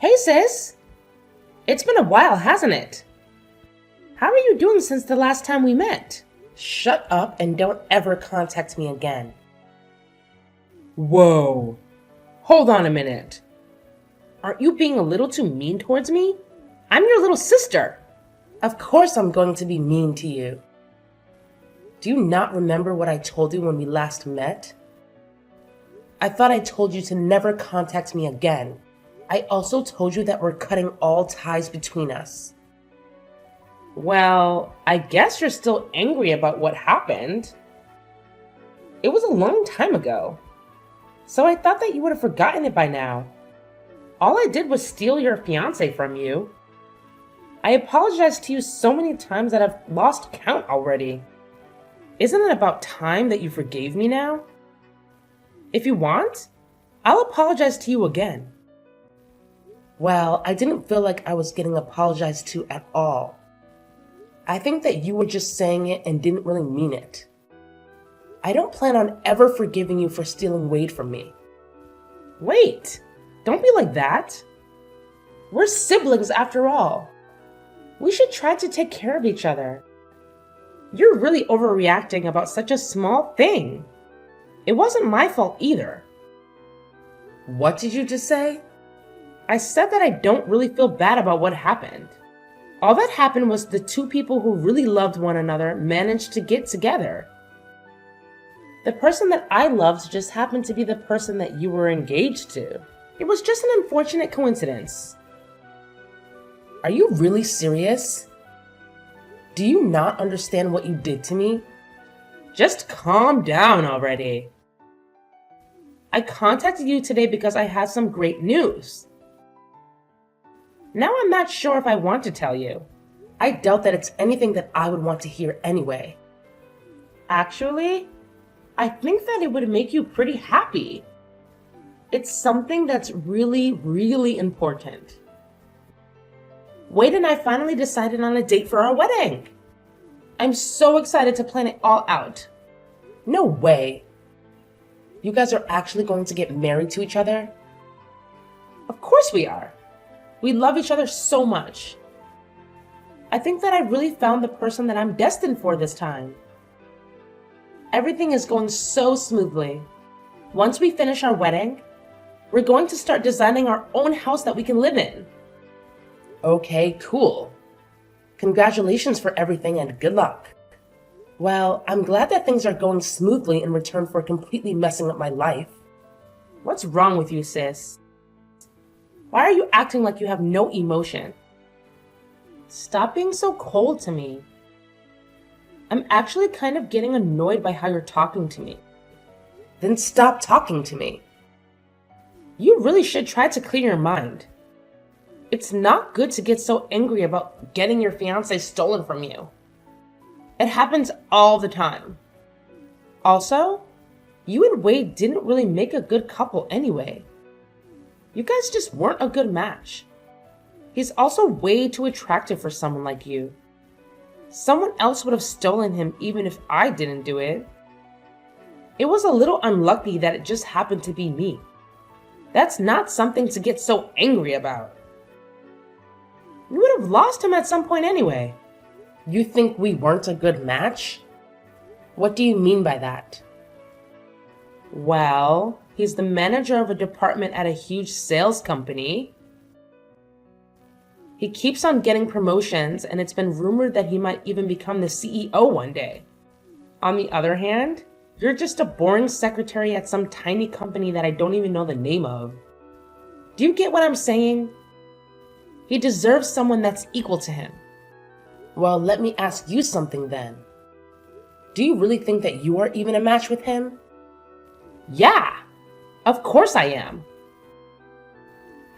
Hey sis! It's been a while, hasn't it? How are you doing since the last time we met? Shut up and don't ever contact me again. Whoa! Hold on a minute. Aren't you being a little too mean towards me? I'm your little sister. Of course I'm going to be mean to you. Do you not remember what I told you when we last met? I thought I told you to never contact me again. I also told you that we're cutting all ties between us. Well, I guess you're still angry about what happened. It was a long time ago, so I thought that you would have forgotten it by now. All I did was steal your fiancé from you. I apologized to you so many times that I've lost count already. Isn't it about time that you forgave me now? If you want, I'll apologize to you again. Well, I didn't feel like I was getting apologized to at all. I think that you were just saying it and didn't really mean it. I don't plan on ever forgiving you for stealing Wade from me. Wait, don't be like that. We're siblings after all. We should try to take care of each other. You're really overreacting about such a small thing. It wasn't my fault either. What did you just say? I said that I don't really feel bad about what happened. All that happened was the two people who really loved one another managed to get together. The person that I loved just happened to be the person that you were engaged to. It was just an unfortunate coincidence. Are you really serious? Do you not understand what you did to me? Just calm down already. I contacted you today because I had some great news. Now I'm not sure if I want to tell you. I doubt that it's anything that I would want to hear anyway. Actually, I think that it would make you pretty happy. It's something that's really, really important. Wade and I finally decided on a date for our wedding. I'm so excited to plan it all out. No way. You guys are actually going to get married to each other? Of course we are. We love each other so much. I think that I really found the person that I'm destined for this time. Everything is going so smoothly. Once we finish our wedding, we're going to start designing our own house that we can live in. Okay, cool. Congratulations for everything and good luck. Well, I'm glad that things are going smoothly in return for completely messing up my life. What's wrong with you, sis? Why are you acting like you have no emotion? Stop being so cold to me. I'm actually kind of getting annoyed by how you're talking to me. Then stop talking to me. You really should try to clear your mind. It's not good to get so angry about getting your fiancé stolen from you. It happens all the time. Also, you and Wade didn't really make a good couple anyway. You guys just weren't a good match. He's also way too attractive for someone like you. Someone else would have stolen him even if I didn't do it. It was a little unlucky that it just happened to be me. That's not something to get so angry about. You would have lost him at some point anyway. You think we weren't a good match? What do you mean by that? Well, he's the manager of a department at a huge sales company. He keeps on getting promotions, and it's been rumored that he might even become the CEO one day. On the other hand, you're just a boring secretary at some tiny company that I don't even know the name of. Do you get what I'm saying? He deserves someone that's equal to him. Well, let me ask you something then. Do you really think that you are even a match with him? Yeah, of course I am.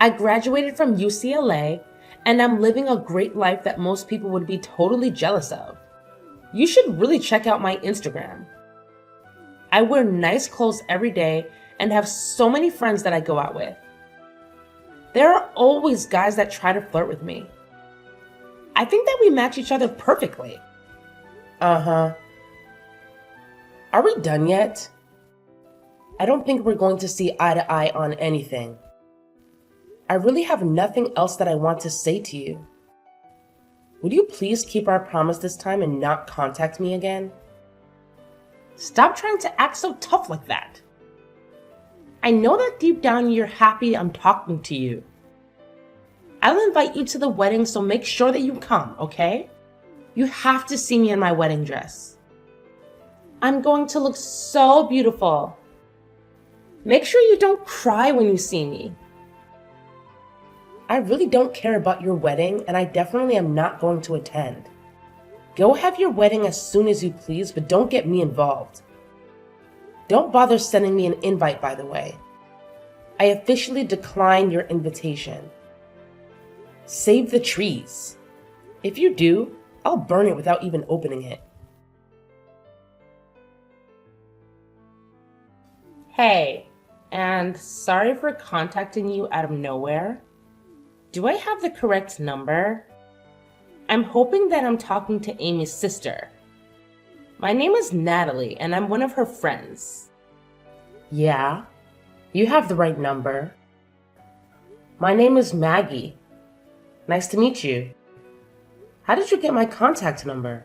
I graduated from UCLA, and I'm living a great life that most people would be totally jealous of. You should really check out my Instagram. I wear nice clothes every day and have so many friends that I go out with. There are always guys that try to flirt with me. I think that we match each other perfectly. Uh-huh. Are we done yet? I don't think we're going to see eye to eye on anything. I really have nothing else that I want to say to you. Would you please keep our promise this time and not contact me again? Stop trying to act so tough like that. I know that deep down you're happy I'm talking to you. I'll invite you to the wedding, so make sure that you come, okay? You have to see me in my wedding dress. I'm going to look so beautiful. Make sure you don't cry when you see me. I really don't care about your wedding, and I definitely am not going to attend. Go have your wedding as soon as you please, but don't get me involved. Don't bother sending me an invite, by the way. I officially decline your invitation. Save the trees. If you do, I'll burn it without even opening it. Hey, and sorry for contacting you out of nowhere. Do I have the correct number? I'm hoping that I'm talking to Amy's sister. My name is Natalie, and I'm one of her friends. Yeah, you have the right number. My name is Maggie. Nice to meet you. How did you get my contact number?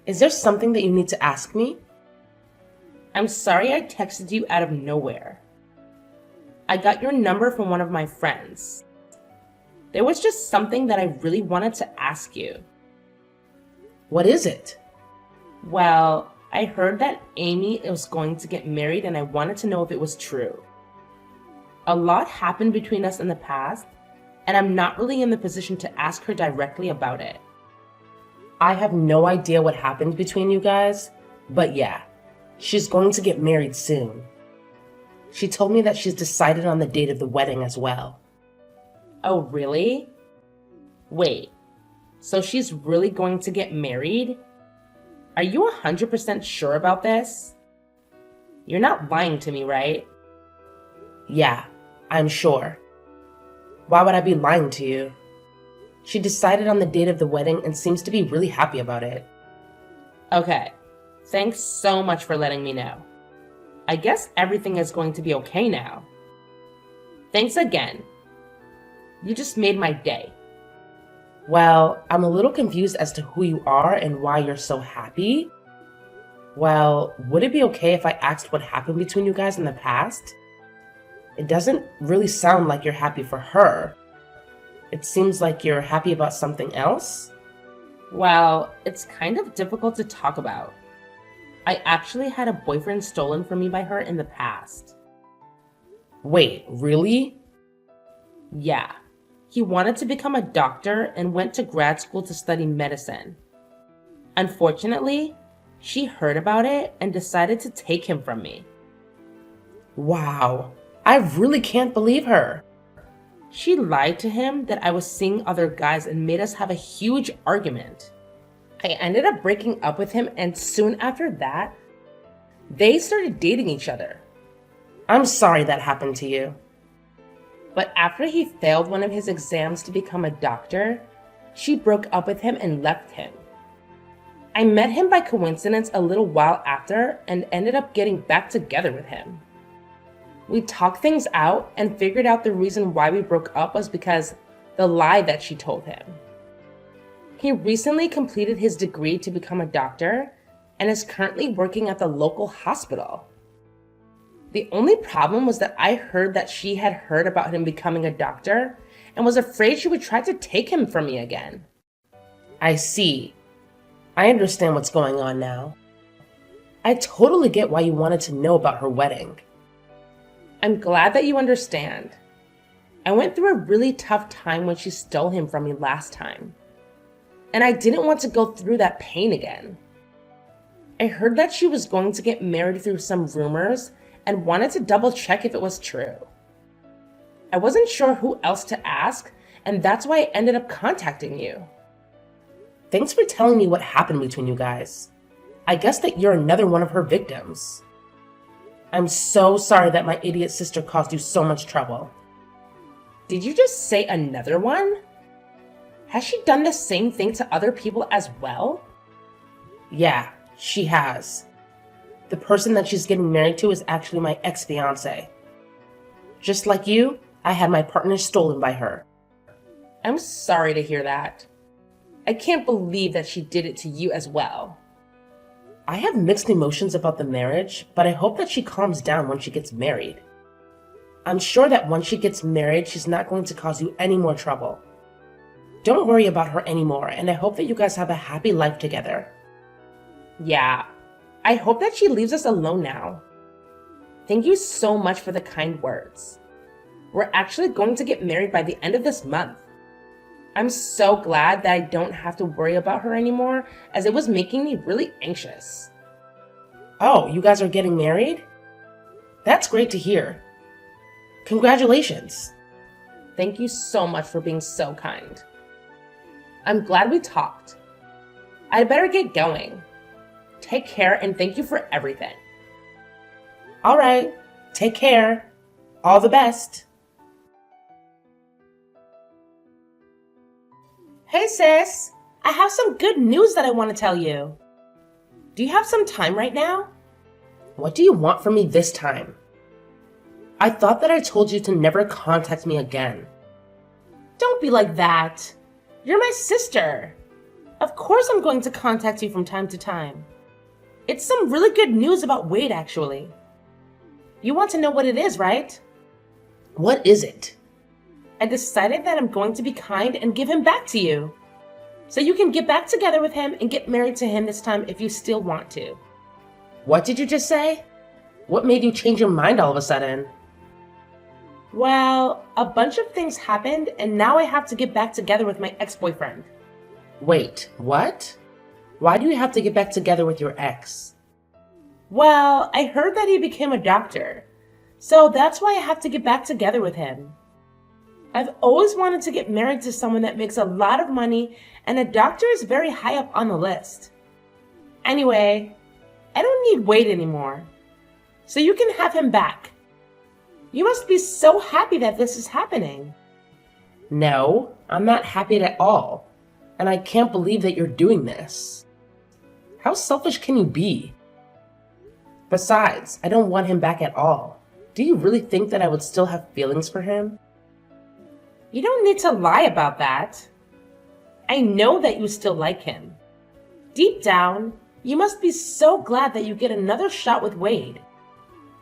Is there something that you need to ask me? I'm sorry I texted you out of nowhere. I got your number from one of my friends. There was just something that I really wanted to ask you. What is it? Well, I heard that Amy was going to get married, and I wanted to know if it was true. A lot happened between us in the past, and I'm not really in the position to ask her directly about it. I have no idea what happened between you guys, but yeah, she's going to get married soon. She told me that she's decided on the date of the wedding as well. Oh, really? Wait, so she's really going to get married? Are you 100% sure about this? You're not lying to me, right? Yeah, I'm sure. Why would I be lying to you? She decided on the date of the wedding and seems to be really happy about it. Okay, thanks so much for letting me know. I guess everything is going to be okay now. Thanks again. You just made my day. Well, I'm a little confused as to who you are and why you're so happy. Well, would it be okay if I asked what happened between you guys in the past? It doesn't really sound like you're happy for her. It seems like you're happy about something else. Well, it's kind of difficult to talk about. I actually had a boyfriend stolen from me by her in the past. Wait, really? Yeah. He wanted to become a doctor and went to grad school to study medicine. Unfortunately, she heard about it and decided to take him from me. Wow, I really can't believe her. She lied to him that I was seeing other guys and made us have a huge argument. I ended up breaking up with him, and soon after that, they started dating each other. I'm sorry that happened to you. But after he failed one of his exams to become a doctor, she broke up with him and left him. I met him by coincidence a little while after and ended up getting back together with him. We talked things out and figured out the reason why we broke up was because the lie that she told him. He recently completed his degree to become a doctor and is currently working at the local hospital. The only problem was that I heard that she had heard about him becoming a doctor and was afraid she would try to take him from me again. I see. I understand what's going on now. I totally get why you wanted to know about her wedding. I'm glad that you understand. I went through a really tough time when she stole him from me last time, and I didn't want to go through that pain again. I heard that she was going to get married through some rumors and wanted to double check if it was true. I wasn't sure who else to ask, and that's why I ended up contacting you. Thanks for telling me what happened between you guys. I guess that you're another one of her victims. I'm so sorry that my idiot sister caused you so much trouble. Did you just say another one? Has she done the same thing to other people as well? Yeah, she has. The person that she's getting married to is actually my ex-fiance. Just like you, I had my partner stolen by her. I'm sorry to hear that. I can't believe that she did it to you as well. I have mixed emotions about the marriage, but I hope that she calms down when she gets married. I'm sure that once she gets married, she's not going to cause you any more trouble. Don't worry about her anymore, and I hope that you guys have a happy life together. Yeah, I hope that she leaves us alone now. Thank you so much for the kind words. We're actually going to get married by the end of this month. I'm so glad that I don't have to worry about her anymore, as it was making me really anxious. Oh, you guys are getting married? That's great to hear. Congratulations. Thank you so much for being so kind. I'm glad we talked. I'd better get going. Take care and thank you for everything. All right, take care. All the best. Hey sis, I have some good news that I want to tell you. Do you have some time right now? What do you want from me this time? I thought that I told you to never contact me again. Don't be like that. You're my sister. Of course I'm going to contact you from time to time. It's some really good news about Wade, actually. You want to know what it is, right? What is it? I decided that I'm going to be kind and give him back to you. So you can get back together with him and get married to him this time if you still want to. What did you just say? What made you change your mind all of a sudden? Well, a bunch of things happened and now I have to get back together with my ex-boyfriend. Wait, what? Why do you have to get back together with your ex? Well, I heard that he became a doctor, so that's why I have to get back together with him. I've always wanted to get married to someone that makes a lot of money, and a doctor is very high up on the list. Anyway, I don't need Wade anymore, so you can have him back. You must be so happy that this is happening. No, I'm not happy at all, and I can't believe that you're doing this. How selfish can you be? Besides, I don't want him back at all. Do you really think that I would still have feelings for him? You don't need to lie about that. I know that you still like him. Deep down, you must be so glad that you get another shot with Wade.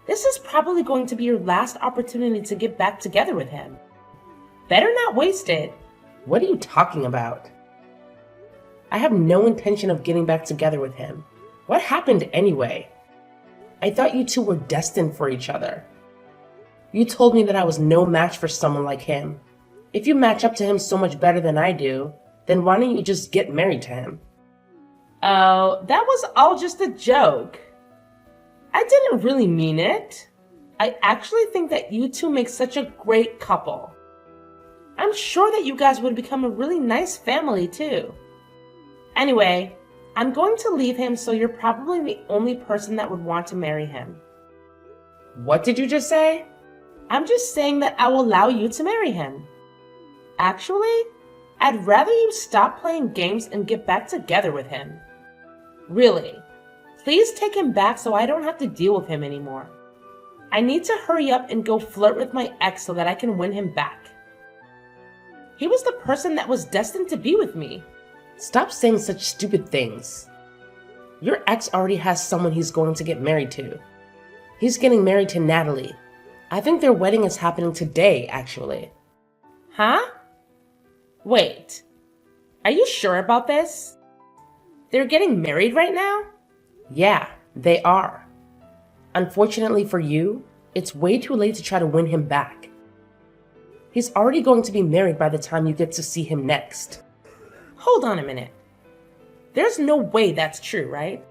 This is probably going to be your last opportunity to get back together with him. Better not waste it. What are you talking about? I have no intention of getting back together with him. What happened anyway? I thought you two were destined for each other. You told me that I was no match for someone like him. If you match up to him so much better than I do, then why don't you just get married to him? Oh, that was all just a joke. I didn't really mean it. I actually think that you two make such a great couple. I'm sure that you guys would become a really nice family too. Anyway, I'm going to leave him, so you're probably the only person that would want to marry him. What did you just say? I'm just saying that I will allow you to marry him. Actually, I'd rather you stop playing games and get back together with him. Really, please take him back so I don't have to deal with him anymore. I need to hurry up and go flirt with my ex so that I can win him back. He was the person that was destined to be with me. Stop saying such stupid things. Your ex already has someone he's going to get married to. He's getting married to Natalie. I think their wedding is happening today, actually. Huh? Wait, are you sure about this? They're getting married right now? Yeah, they are. Unfortunately for you, it's way too late to try to win him back. He's already going to be married by the time you get to see him next. Hold on a minute. There's no way that's true, right?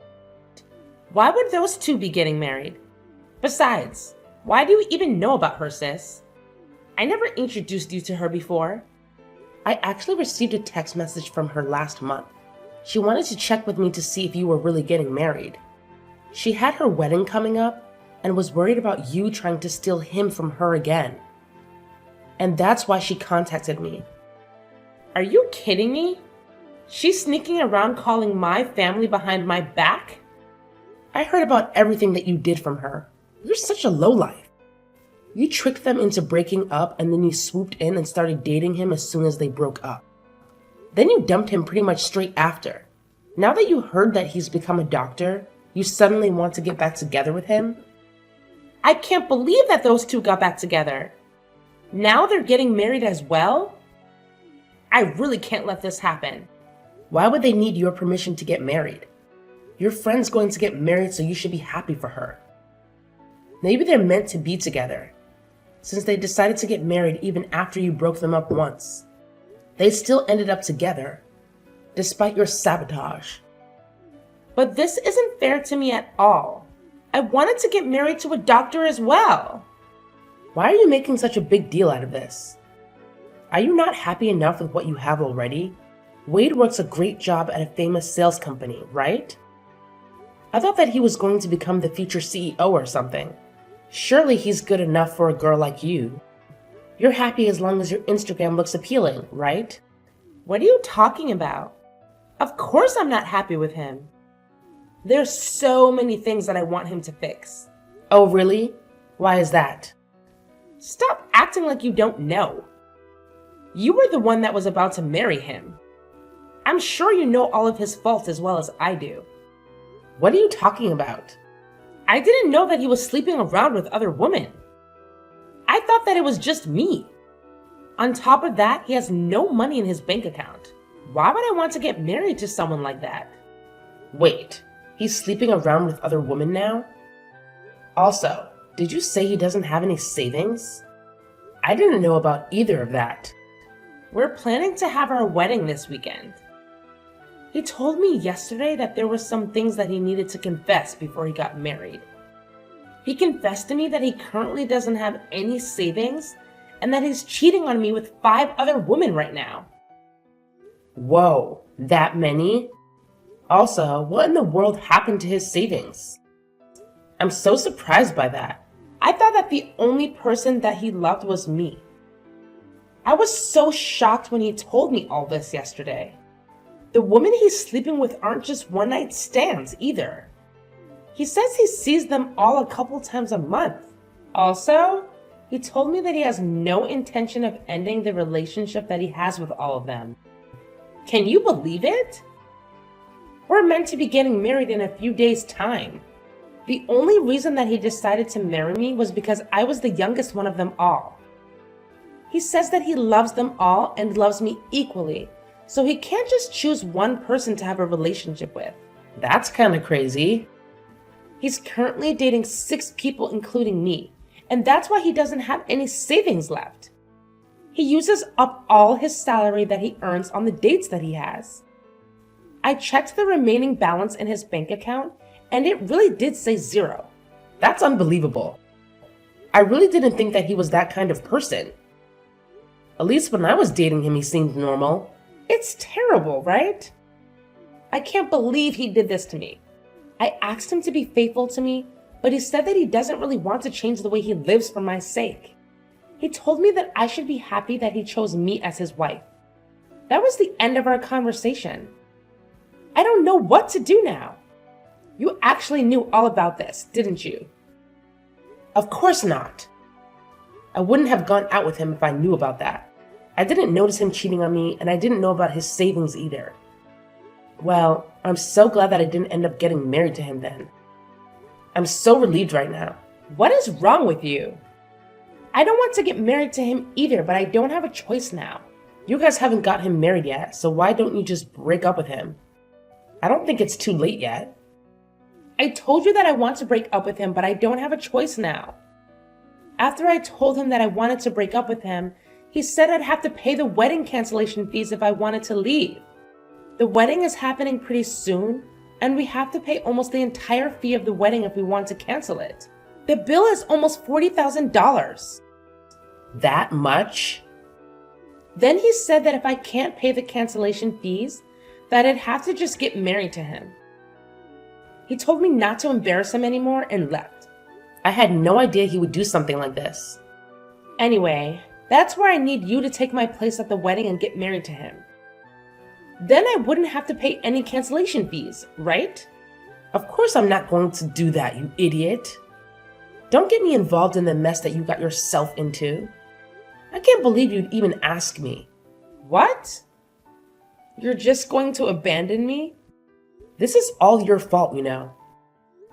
Why would those two be getting married? Besides, why do you even know about her, sis? I never introduced you to her before. I actually received a text message from her last month. She wanted to check with me to see if you were really getting married. She had her wedding coming up and was worried about you trying to steal him from her again. And that's why she contacted me. Are you kidding me? She's sneaking around calling my family behind my back? I heard about everything that you did from her. You're such a lowlife. You tricked them into breaking up and then you swooped in and started dating him as soon as they broke up. Then you dumped him pretty much straight after. Now that you heard that he's become a doctor, you suddenly want to get back together with him? I can't believe that those two got back together. Now they're getting married as well? I really can't let this happen. Why would they need your permission to get married? Your friend's going to get married, so you should be happy for her. Maybe they're meant to be together, since they decided to get married even after you broke them up once. They still ended up together, despite your sabotage. But this isn't fair to me at all. I wanted to get married to a doctor as well. Why are you making such a big deal out of this? Are you not happy enough with what you have already? Wade works a great job at a famous sales company, right? I thought that he was going to become the future CEO or something. Surely he's good enough for a girl like you. You're happy as long as your Instagram looks appealing, right? What are you talking about? Of course I'm not happy with him. There's so many things that I want him to fix. Oh, really? Why is that? Stop acting like you don't know. You were the one that was about to marry him. I'm sure you know all of his faults as well as I do. What are you talking about? I didn't know that he was sleeping around with other women. I thought that it was just me. On top of that, he has no money in his bank account. Why would I want to get married to someone like that? Wait, he's sleeping around with other women now? Also, did you say he doesn't have any savings? I didn't know about either of that. We're planning to have our wedding this weekend. He told me yesterday that there were some things that he needed to confess before he got married. He confessed to me that he currently doesn't have any savings and that he's cheating on me with 5 other women right now. Whoa, that many? Also, what in the world happened to his savings? I'm so surprised by that. I thought that the only person that he loved was me. I was so shocked when he told me all this yesterday. The women he's sleeping with aren't just one-night stands either. He says he sees them all a couple times a month. Also, he told me that he has no intention of ending the relationship that he has with all of them. Can you believe it? We're meant to be getting married in a few days' time. The only reason that he decided to marry me was because I was the youngest one of them all. He says that he loves them all and loves me equally, so he can't just choose one person to have a relationship with. That's kind of crazy. He's currently dating 6 people, including me, and that's why he doesn't have any savings left. He uses up all his salary that he earns on the dates that he has. I checked the remaining balance in his bank account, and it really did say 0. That's unbelievable. I really didn't think that he was that kind of person. At least when I was dating him, he seemed normal. It's terrible, right? I can't believe he did this to me. I asked him to be faithful to me, but he said that he doesn't really want to change the way he lives for my sake. He told me that I should be happy that he chose me as his wife. That was the end of our conversation. I don't know what to do now. You actually knew all about this, didn't you? Of course not. I wouldn't have gone out with him if I knew about that. I didn't notice him cheating on me, and I didn't know about his savings either. Well, I'm so glad that I didn't end up getting married to him then. I'm so relieved right now. What is wrong with you? I don't want to get married to him either, but I don't have a choice now. You guys haven't got him married yet, so why don't you just break up with him? I don't think it's too late yet. I told you that I want to break up with him, but I don't have a choice now. After I told him that I wanted to break up with him, he said I'd have to pay the wedding cancellation fees if I wanted to leave. The wedding is happening pretty soon, and we have to pay almost the entire fee of the wedding if we want to cancel it. The bill is almost $40,000. That much? Then he said that if I can't pay the cancellation fees, that I'd have to just get married to him. He told me not to embarrass him anymore and left. I had no idea he would do something like this. Anyway, that's where I need you to take my place at the wedding and get married to him. Then I wouldn't have to pay any cancellation fees, right? Of course I'm not going to do that, you idiot. Don't get me involved in the mess that you got yourself into. I can't believe you'd even ask me. What? You're just going to abandon me? This is all your fault, you know.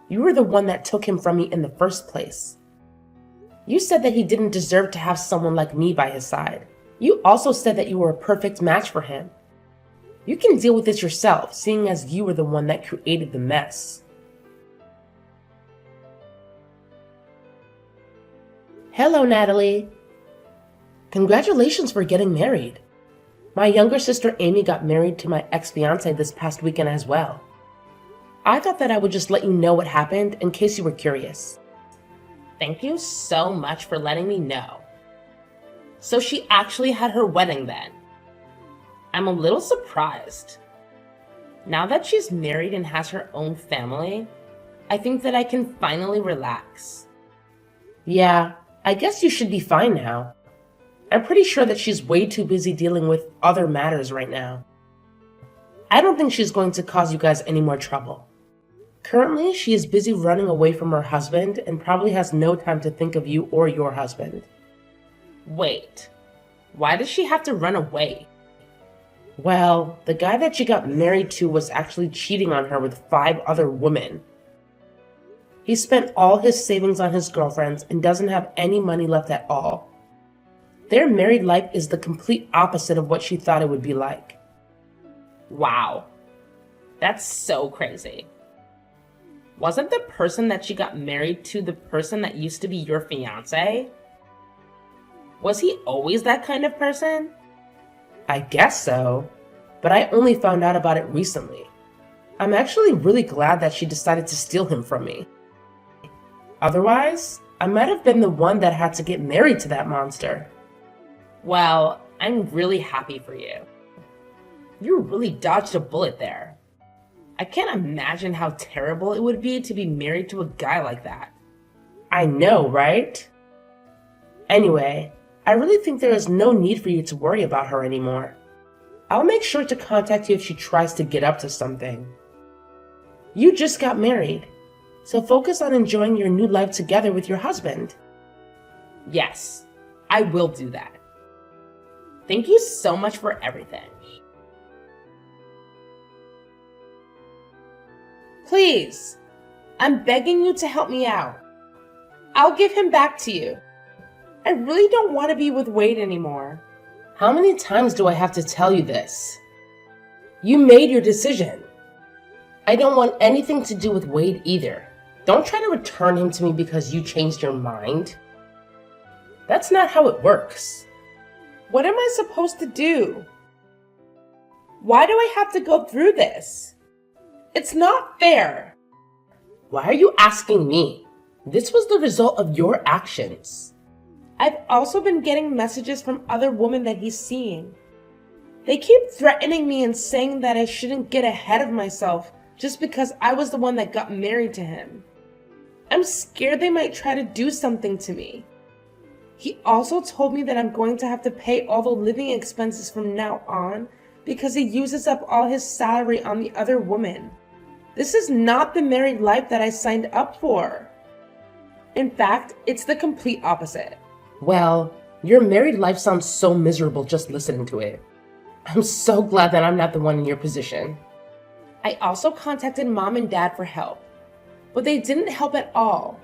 You were the one that took him from me in the first place. You said that he didn't deserve to have someone like me by his side. You also said that you were a perfect match for him. You can deal with this yourself, seeing as you were the one that created the mess. Hello, Natalie. Congratulations for getting married. My younger sister Amy got married to my ex-fiance this past weekend as well. I thought that I would just let you know what happened in case you were curious. Thank you so much for letting me know. So she actually had her wedding then. I'm a little surprised. Now that she's married and has her own family, I think that I can finally relax. Yeah, I guess you should be fine now. I'm pretty sure that she's way too busy dealing with other matters right now. I don't think she's going to cause you guys any more trouble. Currently, she is busy running away from her husband and probably has no time to think of you or your husband. Wait, why does she have to run away? Well, the guy that she got married to was actually cheating on her with 5 other women. He spent all his savings on his girlfriends and doesn't have any money left at all. Their married life is the complete opposite of what she thought it would be like. Wow, that's so crazy. Wasn't the person that she got married to the person that used to be your fiancé? Was he always that kind of person? I guess so, but I only found out about it recently. I'm actually really glad that she decided to steal him from me. Otherwise, I might have been the one that had to get married to that monster. Well, I'm really happy for you. You really dodged a bullet there. I can't imagine how terrible it would be to be married to a guy like that. I know, right? Anyway, I really think there is no need for you to worry about her anymore. I'll make sure to contact you if she tries to get up to something. You just got married, so focus on enjoying your new life together with your husband. Yes, I will do that. Thank you so much for everything. Please, I'm begging you to help me out. I'll give him back to you. I really don't want to be with Wade anymore. How many times do I have to tell you this? You made your decision. I don't want anything to do with Wade either. Don't try to return him to me because you changed your mind. That's not how it works. What am I supposed to do? Why do I have to go through this? It's not fair. Why are you asking me? This was the result of your actions. I've also been getting messages from other women that he's seeing. They keep threatening me and saying that I shouldn't get ahead of myself just because I was the one that got married to him. I'm scared they might try to do something to me. He also told me that I'm going to have to pay all the living expenses from now on because he uses up all his salary on the other woman. This is not the married life that I signed up for. In fact, it's the complete opposite. Well, your married life sounds so miserable just listening to it. I'm so glad that I'm not the one in your position. I also contacted Mom and Dad for help, but they didn't help at all.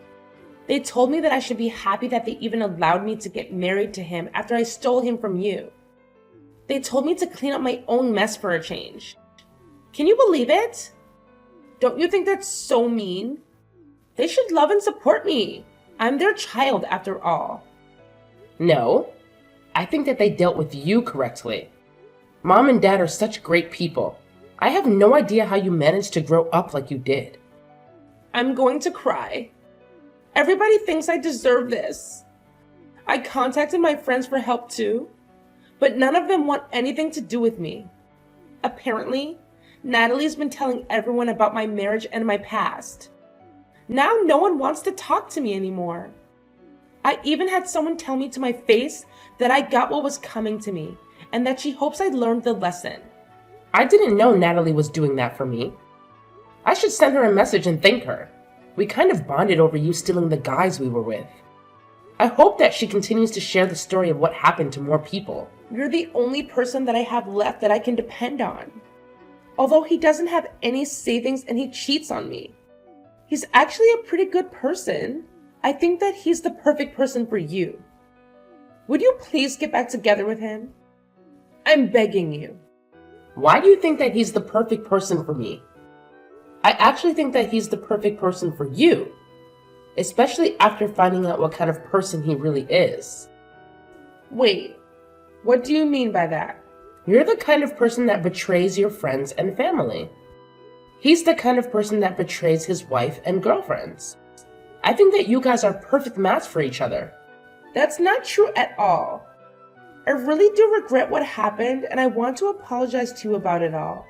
They told me that I should be happy that they even allowed me to get married to him after I stole him from you. They told me to clean up my own mess for a change. Can you believe it? Don't you think that's so mean? They should love and support me. I'm their child after all. No, I think that they dealt with you correctly. Mom and Dad are such great people. I have no idea how you managed to grow up like you did. I'm going to cry. Everybody thinks I deserve this. I contacted my friends for help too, but none of them want anything to do with me. Apparently, Natalie's been telling everyone about my marriage and my past. Now no one wants to talk to me anymore. I even had someone tell me to my face that I got what was coming to me and that she hopes I learned the lesson. I didn't know Natalie was doing that for me. I should send her a message and thank her. We kind of bonded over you stealing the guys we were with. I hope that she continues to share the story of what happened to more people. You're the only person that I have left that I can depend on. Although he doesn't have any savings and he cheats on me. He's actually a pretty good person. I think that he's the perfect person for you. Would you please get back together with him? I'm begging you. Why do you think that he's the perfect person for me? I actually think that he's the perfect person for you, especially after finding out what kind of person he really is. Wait, what do you mean by that? You're the kind of person that betrays your friends and family. He's the kind of person that betrays his wife and girlfriends. I think that you guys are a perfect match for each other. That's not true at all. I really do regret what happened and I want to apologize to you about it all.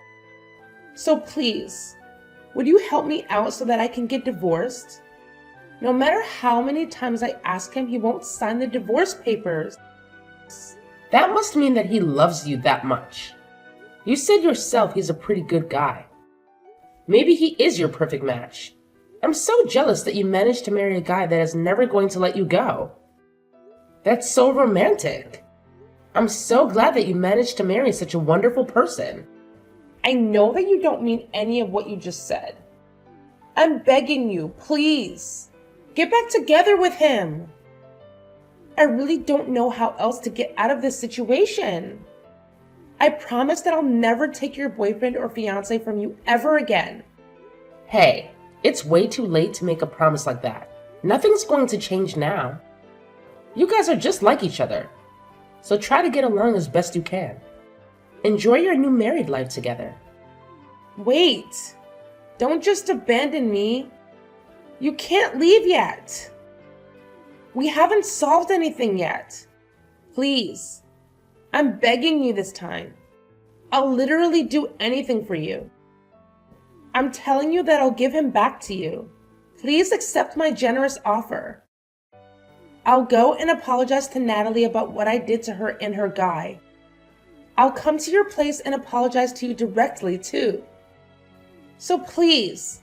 So please, would you help me out so that I can get divorced? No matter how many times I ask him, he won't sign the divorce papers. That must mean that he loves you that much. You said yourself he's a pretty good guy. Maybe he is your perfect match. I'm so jealous that you managed to marry a guy that is never going to let you go. That's so romantic. I'm so glad that you managed to marry such a wonderful person. I know that you don't mean any of what you just said. I'm begging you, please. Get back together with him. I really don't know how else to get out of this situation. I promise that I'll never take your boyfriend or fiance from you ever again. Hey, it's way too late to make a promise like that. Nothing's going to change now. You guys are just like each other. So try to get along as best you can. Enjoy your new married life together. Wait, don't just abandon me. You can't leave yet. We haven't solved anything yet. Please, I'm begging you this time. I'll literally do anything for you. I'm telling you that I'll give him back to you. Please accept my generous offer. I'll go and apologize to Natalie about what I did to her and her guy. I'll come to your place and apologize to you directly too. So please,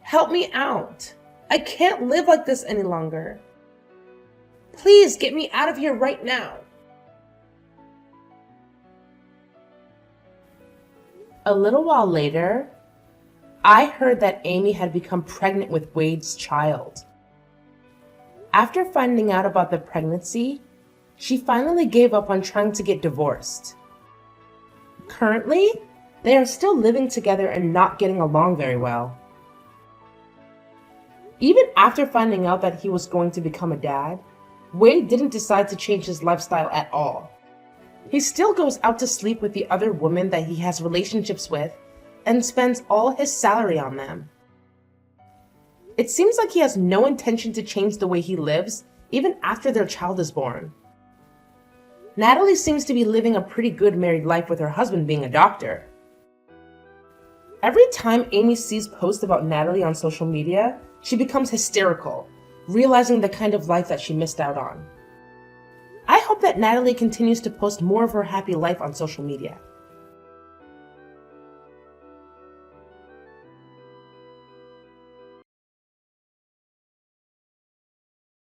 help me out. I can't live like this any longer. Please get me out of here right now. A little while later, I heard that Amy had become pregnant with Wade's child. After finding out about the pregnancy, she finally gave up on trying to get divorced. Currently, they are still living together and not getting along very well. Even after finding out that he was going to become a dad, Wade didn't decide to change his lifestyle at all. He still goes out to sleep with the other women that he has relationships with and spends all his salary on them. It seems like he has no intention to change the way he lives, even after their child is born. Natalie seems to be living a pretty good married life with her husband being a doctor. Every time Amy sees posts about Natalie on social media, she becomes hysterical, realizing the kind of life that she missed out on. I hope that Natalie continues to post more of her happy life on social media.